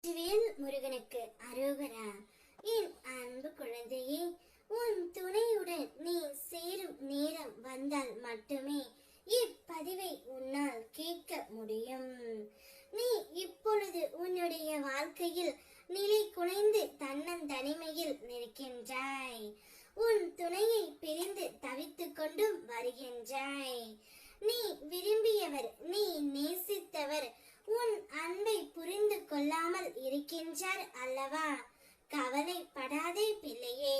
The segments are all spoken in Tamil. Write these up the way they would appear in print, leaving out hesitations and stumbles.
வெற்றிவேல் முருகனுக்கு அரோகரா. என் அன்பு குழந்தையே, உன் துணையுடன் நீ சேரும் நேரம் வந்தால் மட்டுமே இப்பதிவை உன்னால் கேட்க முடியும். நீ இப்பொழுது உன்னுடைய வாழ்க்கையில் நிலை குலைந்து தன்னந்தனிமையில் நிற்கின்றாய். உன் துணையை பிரிந்து தவித்துக் கொண்டும் வருகின்றாய். நீ விரும்பியவர், நீ நேசித்தவர் உன் அன்பை புரிந்து கொள்ளாமல் இருக்கின்றார் அல்லவா? கவலைப்படாதே பிள்ளையே,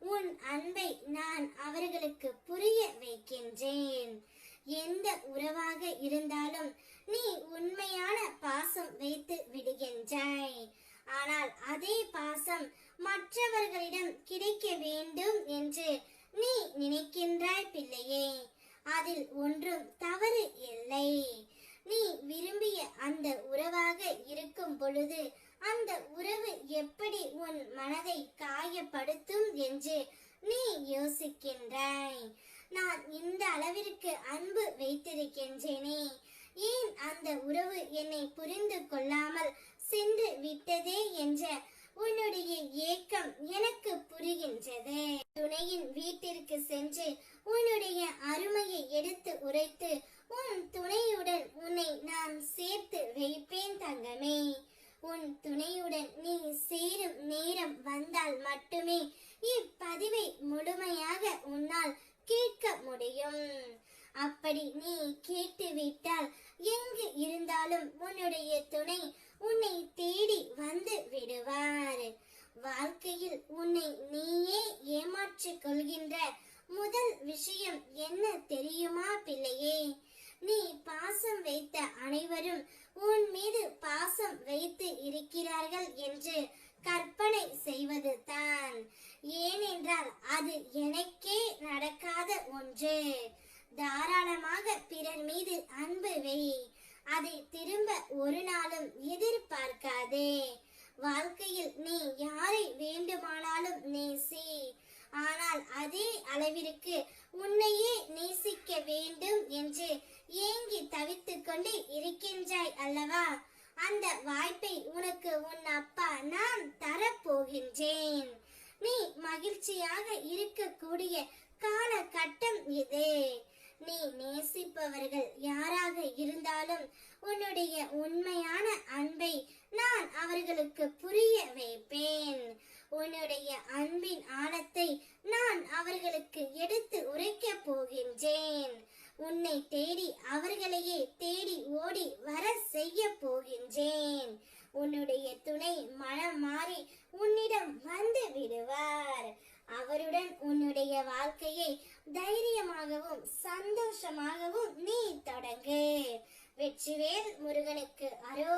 உன் அன்பை நான் அவர்களுக்கு புரிய வைக்கின்றேன். எந்த உறவாக இருந்தாலும் நீ உண்மையான பாசம் வைத்து விடுகின்றாய். ஆனால் அதே பாசம் மற்றவர்களிடம் கிடைக்க வேண்டும் என்று நீ நினைக்கின்றாய் பிள்ளையே. அதில் ஒன்றும் தவறு இல்லை. நீ விரும்பிய அந்த உறவாக இருக்கும் பொழுது அந்த உறவு எப்படி உன் மனதை காயப்படுத்தும் என்று நீ யோசிக்கின்றாய். நான் இந்த அளவிற்கு அன்பு வைத்திருக்கின்றேனே, ஏன் அந்த உறவு என்னை புரிந்து கொள்ளாமல் சென்று விட்டதே என்ற உன்னுடைய ஏக்கம் எனக்கு புரிகின்றது. துணையின் வீட்டிற்கு சென்று உன்னுடைய அருமையை எடுத்து உரைத்து உன் துணையுடன் உன்னை நான் சேர்த்து வைப்பேன் தங்கமே. உன் துணையுடன் நீ சேரும் நேரம் வந்தால் மட்டுமே இப்பதிவை முழுமையாக உன்னால் கேட்க முடியும். அப்படி நீ கேட்டுவிட்டால் எங்கு இருந்தாலும் உன்னுடைய துணை உன்னை தேடி வந்து விடுவார். வாழ்க்கையில் உன்னை நீயே ஏமாற்றிக் கொள்கின்ற முதல் விஷயம் என்ன தெரியுமா பிள்ளையே? நீ பாசம் வைத்த அனைவரும் உன் மீது பாசம் வைத்து இருக்கிறார்கள் என்று கற்பனை செய்வது தான். ஏனென்றால் அது எனக்கே நடக்காத ஒன்று. தாராளமாக பிறர் மீது அன்பு வை. அதை திரும்ப ஒரு நாளும் எதிர்பார்க்காதே. வாழ்க்கையில் நீ யாரை வேண்டுமானாலும் நேசி. ஆனால் அதே அளவிற்கு உன்னையே நேசிக்க வேண்டும் என்று ஏங்கி தவித்துக் கொண்டு இருக்கின்றாய் அல்லவா? அந்த வாய்ப்பை உனக்கு உன் அப்பா நான் தரப்போகின்றேன். நீ மகிழ்ச்சியாக இருக்கக்கூடிய காலகட்டம் இது. நீ நேசிப்பவர்கள் யாராக இருந்தாலும் உன்னுடைய உண்மையான அன்பை நான் அவர்களுக்கு புரிய வைப்பேன். உன்னுடைய அன்பின் ஆழத்தை நான் அவர்களுக்கு எடுத்து உரைக்க போகின்றேன். உன்னை தேடி அவர்களையே தேடி ஓடி வர செய்ய போகின்றேன். உன்னுடைய துணை மனம் மாறி உன்னிடம் வந்து விடுவார். அவருடன் உன்னுடைய வாழ்க்கையை தைரியமாகவும் சந்தோஷமாகவும் நீ தொடங்கு. வெற்றிவேல் முருகனுக்கு அரோகரா.